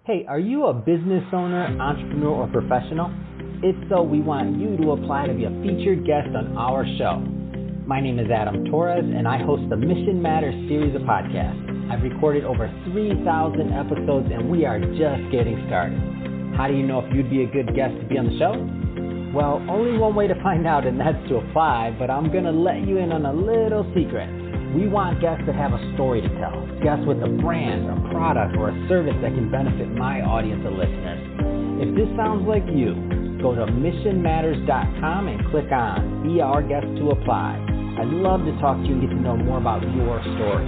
Hey, are you a business owner, entrepreneur, or professional? If so, we want you to apply to be a featured guest on our show. My name is Adam Torres, and I host the Mission Matters series of podcasts. I've recorded over 3,000 episodes, and we are just getting started. How do you know if you'd be a good guest to be on the show? Well, only one way to find out, and that's to apply, but I'm going to let you in on a little secret. We want guests that have a story to tell, guests with a brand, a product, or a service that can benefit my audience of listeners. If this sounds like you, go to missionmatters.com and click on Be Our Guest to apply. I'd love to talk to you and get to know more about your story.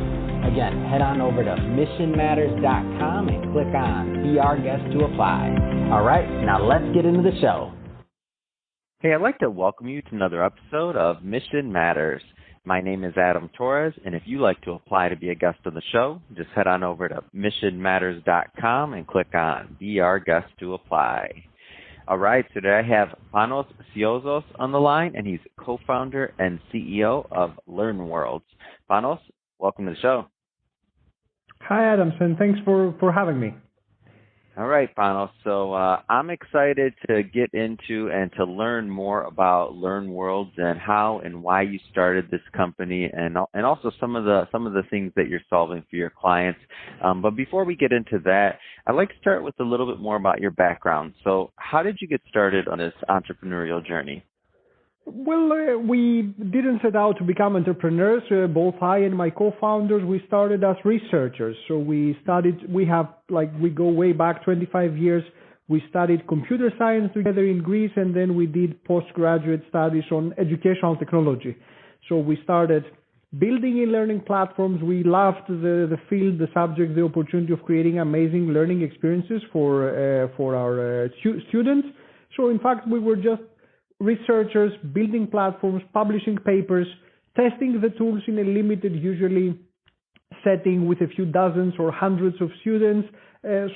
Again, head on over to missionmatters.com and click on Be Our Guest to apply. All right, now let's get into the show. Hey, I'd like to welcome you to another episode of Mission Matters. My name is Adam Torres, and if you'd like to apply to be a guest on the show, just head on over to missionmatters.com and click on Be Our Guest to apply. All right, so today I have Panos Siozos on the line, and he's co-founder and CEO of LearnWorlds. Panos, welcome to the show. Hi, Adam, and thanks for having me. All right, Panos. So I'm excited to get into and to learn more about LearnWorlds and how and why you started this company, and also some of the things that you're solving for your clients. But before we get into that, I'd like to start with a little bit more about your background. So how did you get started on this entrepreneurial journey? Well, we didn't set out to become entrepreneurs. Both I and my co-founders, we started as researchers. So we go way back 25 years. We studied computer science together in Greece, and then we did postgraduate studies on educational technology. So we started building e-learning platforms. We loved the field, the subject, the opportunity of creating amazing learning experiences for our students. So in fact, we were just researchers building platforms, publishing papers, testing the tools in a limited, usually setting with a few dozens or hundreds of students.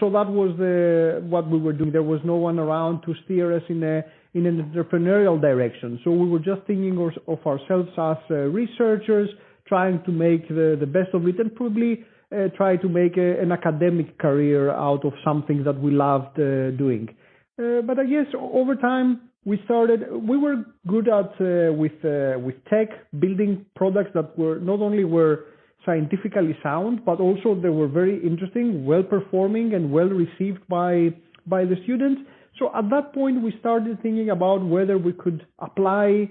So that was what we were doing. There was no one around to steer us in an entrepreneurial direction. So we were just thinking of ourselves as researchers, trying to make the best of it, and probably try to make an academic career out of something that we loved doing. But I guess over time, we were good at with tech, building products that were not only were scientifically sound, but also they were very interesting, well-performing, and well-received by the students. So at that point, we started thinking about whether we could apply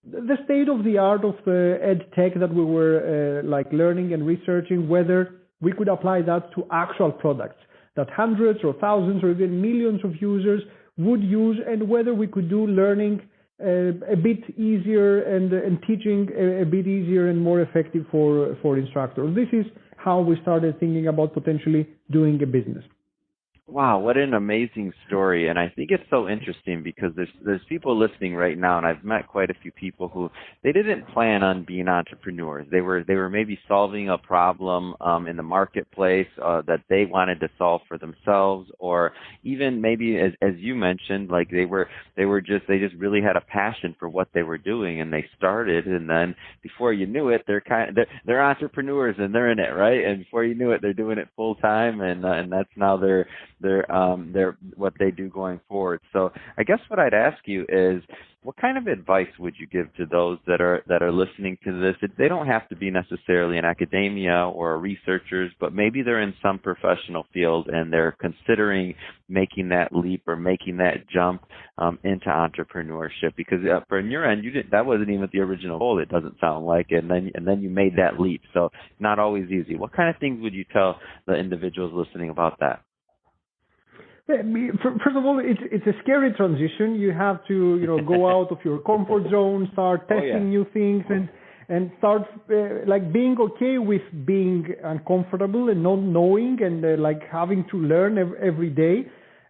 the state-of-the-art of the ed tech that we were learning and researching, whether we could apply that to actual products that hundreds or thousands or even millions of users would use, and whether we could do learning a bit easier and teaching a bit easier and more effective for instructors. This is how we started thinking about potentially doing a business. Wow, what an amazing story. And I think it's so interesting because there's people listening right now, and I've met quite a few people who they didn't plan on being entrepreneurs. They were maybe solving a problem in the marketplace that they wanted to solve for themselves, or even maybe as you mentioned, like they just really had a passion for what they were doing, and they started, and then before you knew it, they're entrepreneurs and they're in it, right? And before you knew it, they're doing it full time, and that's now they're what they do going forward. So I guess what I'd ask you is, what kind of advice would you give to those that are listening to this? They don't have to be necessarily in academia or researchers, but maybe they're in some professional field and they're considering making that leap or making that jump into entrepreneurship. Because from your end, that wasn't even the original goal. It doesn't sound like, and then you made that leap. So not always easy. What kind of things would you tell the individuals listening about that? First of all, it's a scary transition. You have to, go out of your comfort zone, start testing new things, and start being okay with being uncomfortable and not knowing, and having to learn every day.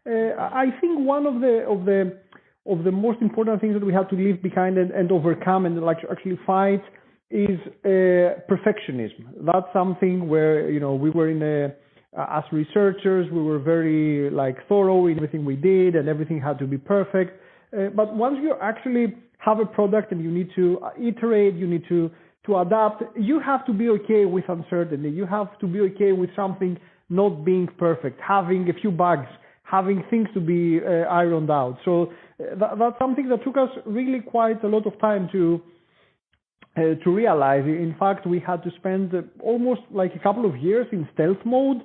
I think one of the most important things that we have to leave behind and overcome and actually fight is perfectionism. That's something where we were as researchers, we were very thorough in everything we did, and everything had to be perfect. But once you actually have a product and you need to iterate, you need to adapt, you have to be okay with uncertainty. You have to be okay with something not being perfect, having a few bugs, having things to be ironed out. So that's something that took us really quite a lot of time to realize. In fact, we had to spend almost like a couple of years in stealth mode,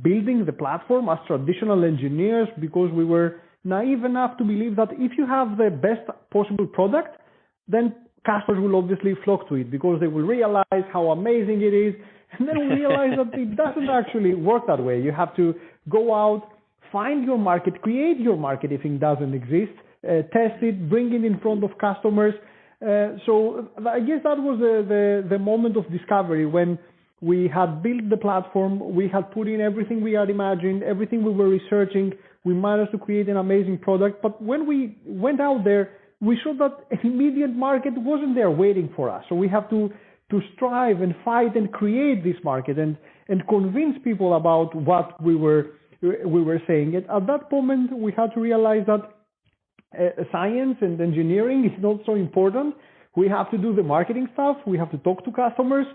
building the platform as traditional engineers, because we were naive enough to believe that if you have the best possible product, then customers will obviously flock to it because they will realize how amazing it is. And then we realize that it doesn't actually work that way. You have to go out, find your market, create your market if it doesn't exist, test it, bring it in front of customers. So I guess that was the moment of discovery when we had built the platform, we had put in everything we had imagined, everything we were researching, we managed to create an amazing product. But when we went out there, we saw that an immediate market wasn't there waiting for us. So we have to strive and fight and create this market and convince people about what we were saying. And at that moment, we had to realize that science and engineering is not so important. We have to do the marketing stuff. We have to talk to customers,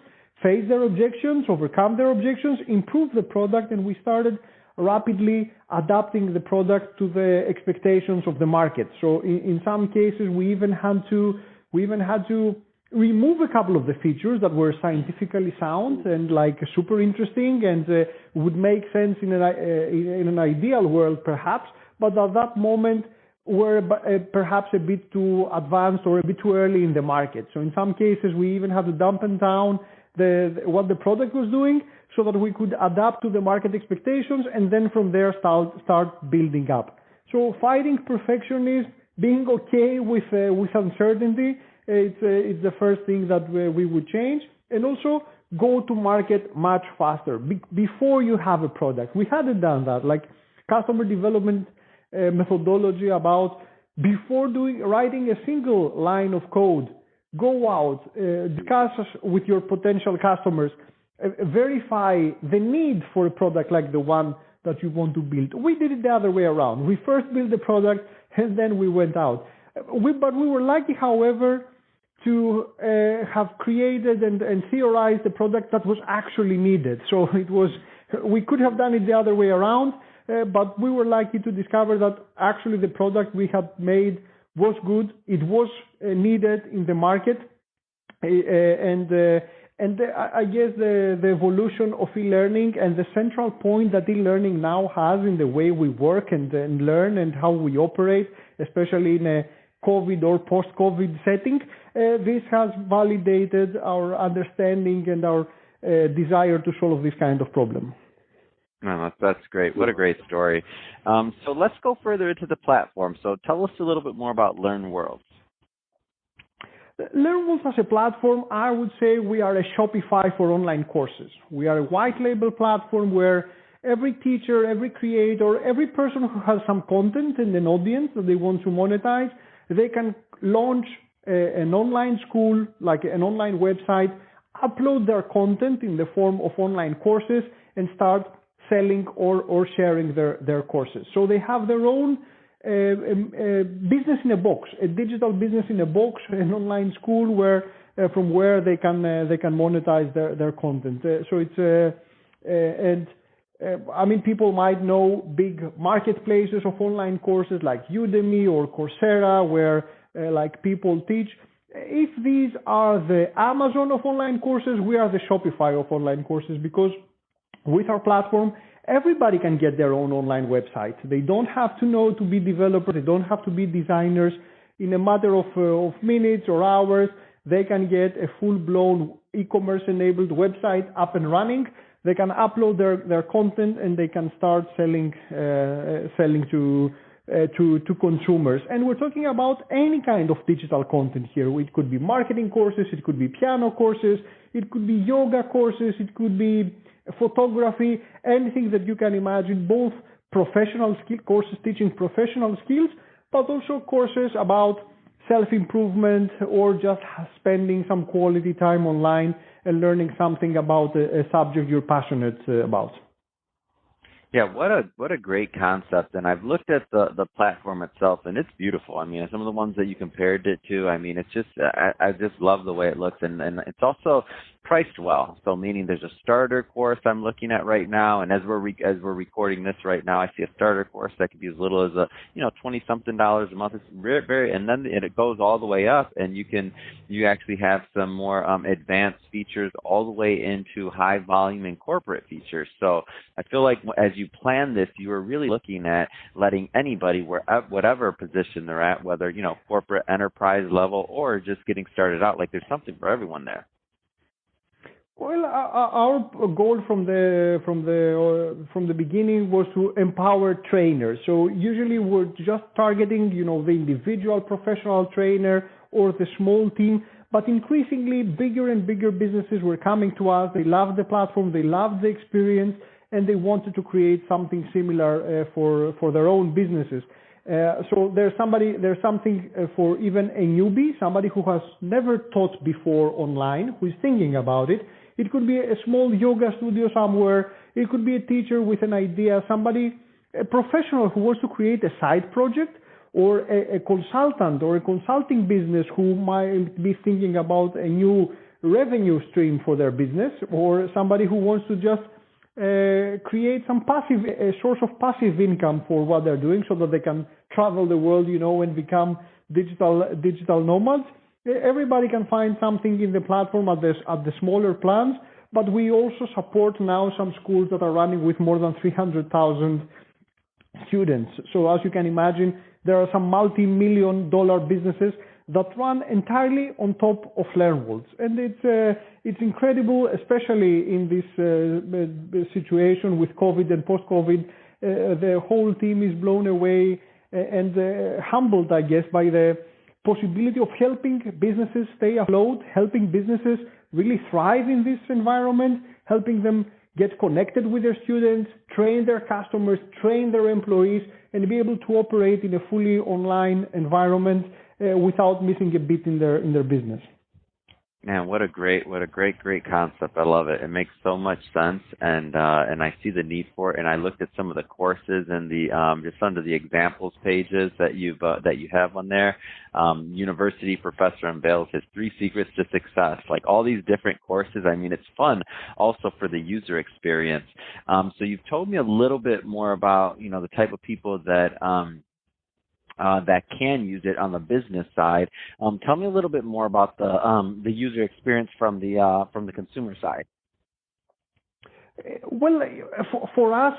face their objections, overcome their objections, improve the product, and we started rapidly adapting the product to the expectations of the market. So in some cases, we even had to remove a couple of the features that were scientifically sound and like super interesting and would make sense in an ideal world, perhaps, but at that moment were perhaps a bit too advanced or a bit too early in the market. So in some cases, we even had to dampen down what the product was doing so that we could adapt to the market expectations and then from there start building up. So fighting perfectionism, being okay with uncertainty, it's the first thing that we would change, and also go to market much faster before you have a product. We hadn't done that, like customer development methodology about before writing a single line of code, go out, discuss with your potential customers, verify the need for a product like the one that you want to build. We did it the other way around. We first built the product and then we went out. But we were lucky, however, to have created and theorized the product that was actually needed. So we could have done it the other way around, but we were lucky to discover that actually the product we had made was good. It was needed in the market, and I guess the evolution of e-learning and the central point that e-learning now has in the way we work and learn and how we operate, especially in a COVID or post-COVID setting, this has validated our understanding and our desire to solve this kind of problem. No, that's great. What a great story. So let's go further into the platform. So tell us a little bit more about LearnWorlds. LearnWorlds as a platform, I would say we are a Shopify for online courses. We are a white label platform where every teacher, every creator, every person who has some content and an audience that they want to monetize, they can launch an online school, like an online website, upload their content in the form of online courses and start selling or sharing their courses. So they have their own business in a box, a digital business in a box, an online school from where they can monetize their content. So it's I mean, people might know big marketplaces of online courses like Udemy or Coursera, where like people teach. If these are the Amazon of online courses, we are the Shopify of online courses, because with our platform, everybody can get their own online website. They don't have to know to be developers. They don't have to be designers. In a matter of minutes or hours, they can get a full-blown e-commerce enabled website up and running. They can upload their content and they can start selling to consumers. And we're talking about any kind of digital content here. It could be marketing courses, it could be piano courses, it could be yoga courses, it could be photography, anything that you can imagine, both professional skill courses teaching professional skills, but also courses about self-improvement or just spending some quality time online and learning something about a subject you're passionate about. Yeah, what a great concept. And I've looked at the platform itself, and it's beautiful. I mean, some of the ones that you compared it to, I mean, it's just, I just love the way it looks. And it's also, priced well. So meaning there's a starter course I'm looking at right now, and as we're recording this right now, I see a starter course that could be as little as $20-something a month. It's very, and then it goes all the way up, and you actually have some more advanced features all the way into high volume and corporate features. So I feel like as you plan this, you are really looking at letting anybody, whatever position they're at, whether corporate, enterprise level, or just getting started out, like there's something for everyone there. Well, our goal from the beginning was to empower trainers. So usually we're just targeting, the individual professional trainer or the small team. But increasingly, bigger and bigger businesses were coming to us. They loved the platform, they loved the experience, and they wanted to create something similar for their own businesses. So there's something for even a newbie, somebody who has never taught before online, who is thinking about it. It could be a small yoga studio somewhere. It could be a teacher with an idea, a professional who wants to create a side project, or a consultant or a consulting business who might be thinking about a new revenue stream for their business, or somebody who wants to just create a source of passive income for what they're doing so that they can travel the world, and become digital nomads. Everybody can find something in the platform at the smaller plans, but we also support now some schools that are running with more than 300,000 students. So as you can imagine, there are some multi-million-dollar businesses that run entirely on top of LearnWorlds. And it's incredible, especially in this situation with COVID and post-COVID. The whole team is blown away and humbled, I guess, by the possibility of helping businesses stay afloat, helping businesses really thrive in this environment, helping them get connected with their students, train their customers, train their employees, and be able to operate in a fully online environment without missing a beat in their business. Man, what a great concept. I love it. It makes so much sense, and I see the need for it. And I looked at some of the courses and the just under the examples pages that you have on there. University professor unveils his 3 secrets to success. Like all these different courses. I mean, it's fun also for the user experience. So you've told me a little bit more about the type of people that can use it on the business side. Tell me a little bit more about the user experience from the consumer side. Well, for us,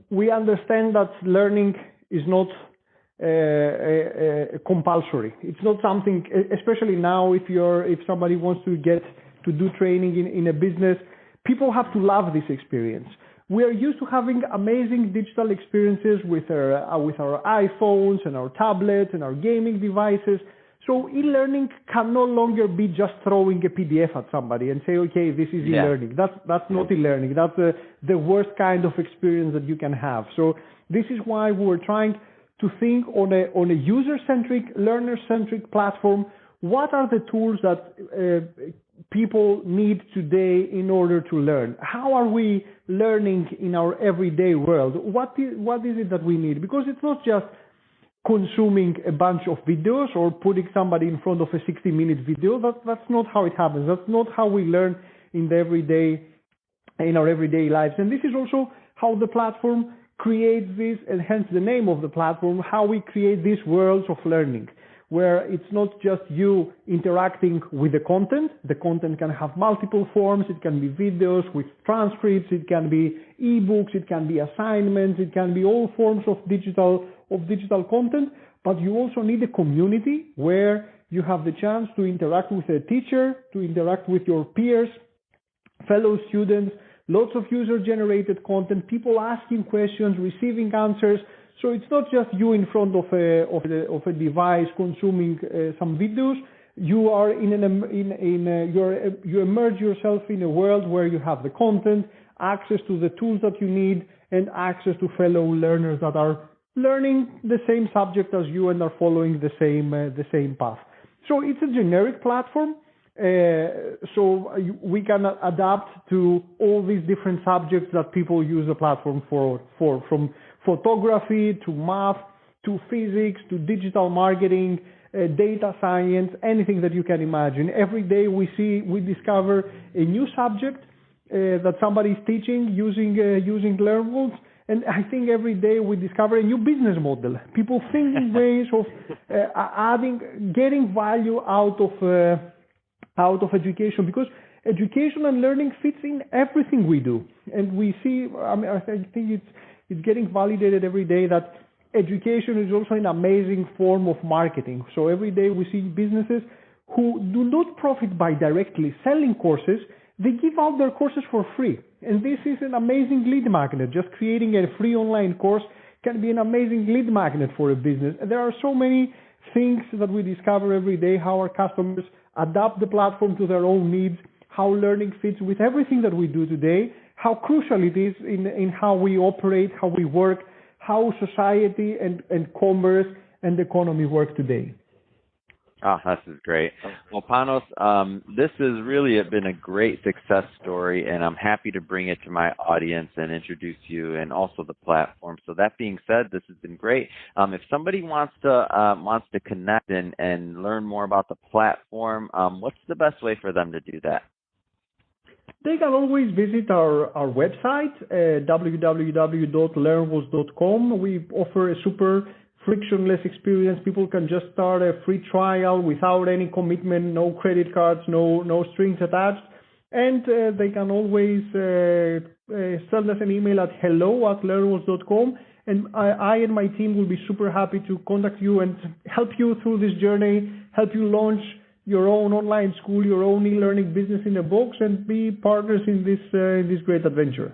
we understand that learning is not compulsory. It's not something, especially now, if somebody wants to get to do training in a business, people have to love this experience. We are used to having amazing digital experiences with our iPhones and our tablets and our gaming devices. So e-learning can no longer be just throwing a PDF at somebody and say, okay, this is e-learning. That's not e-learning. That's the worst kind of experience that you can have. So this is why we're trying to think on a user-centric, learner-centric platform. What are the tools that people need today in order to learn? How are we learning in our everyday world? What is it that we need? Because it's not just consuming a bunch of videos or putting somebody in front of a 60-minute video. That's not how it happens. That's not how we learn in our everyday lives. And this is also how the platform creates this, and hence the name of the platform, how we create these worlds of learning, where it's not just you interacting with the content. The content can have multiple forms. It can be videos with transcripts. It can be ebooks. It can be assignments. It can be all forms of digital content. But you also need a community where you have the chance to interact with a teacher, to interact with your peers, fellow students, lots of user-generated content, people asking questions, receiving answers. So it's not just you in front of a device consuming some videos. You are you immerse yourself in a world where you have the content, access to the tools that you need, and access to fellow learners that are learning the same subject as you and are following the same path. So it's a generic platform. So we can adapt to all these different subjects that people use the platform for, from photography to math to physics to digital marketing, data science, anything that you can imagine. Every day we discover a new subject that somebody is teaching using LearnWorlds. And I think every day we discover a new business model. People thinking ways of getting value out of education, because education and learning fits in everything we do. And we see, I think it's getting validated every day that education is also an amazing form of marketing. So every day we see businesses who do not profit by directly selling courses. They give out their courses for free. And this is an amazing lead magnet. Just creating a free online course can be an amazing lead magnet for a business. And there are so many things that we discover every day, how our customers adapt the platform to their own needs, how learning fits with everything that we do today, how crucial it is in how we operate, how we work, how society and commerce and the economy work today. Oh, this is great. Well, Panos, this has really been a great success story, and I'm happy to bring it to my audience and introduce you and also the platform. So that being said, this has been great. If somebody wants to connect and learn more about the platform, what's the best way for them to do that? They can always visit our website, www.learnworlds.com. We offer a super frictionless experience. People can just start a free trial without any commitment, no credit cards, no strings attached. And they can always send us an email at hello@learnworlds.com. And I and my team will be super happy to contact you and help you through this journey, help you launch your own online school, your own e-learning business in a box, and be partners in this great adventure.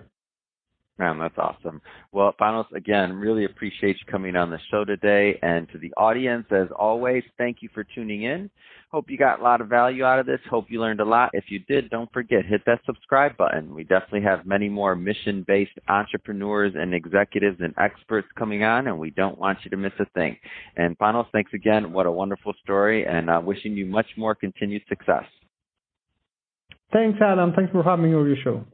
Man, that's awesome. Well, Panos, again, really appreciate you coming on the show today. And to the audience, as always, thank you for tuning in. Hope you got a lot of value out of this. Hope you learned a lot. If you did, don't forget, hit that subscribe button. We definitely have many more mission-based entrepreneurs and executives and experts coming on, and we don't want you to miss a thing. And Panos, thanks again. What a wonderful story, and wishing you much more continued success. Thanks, Adam. Thanks for having me on your show.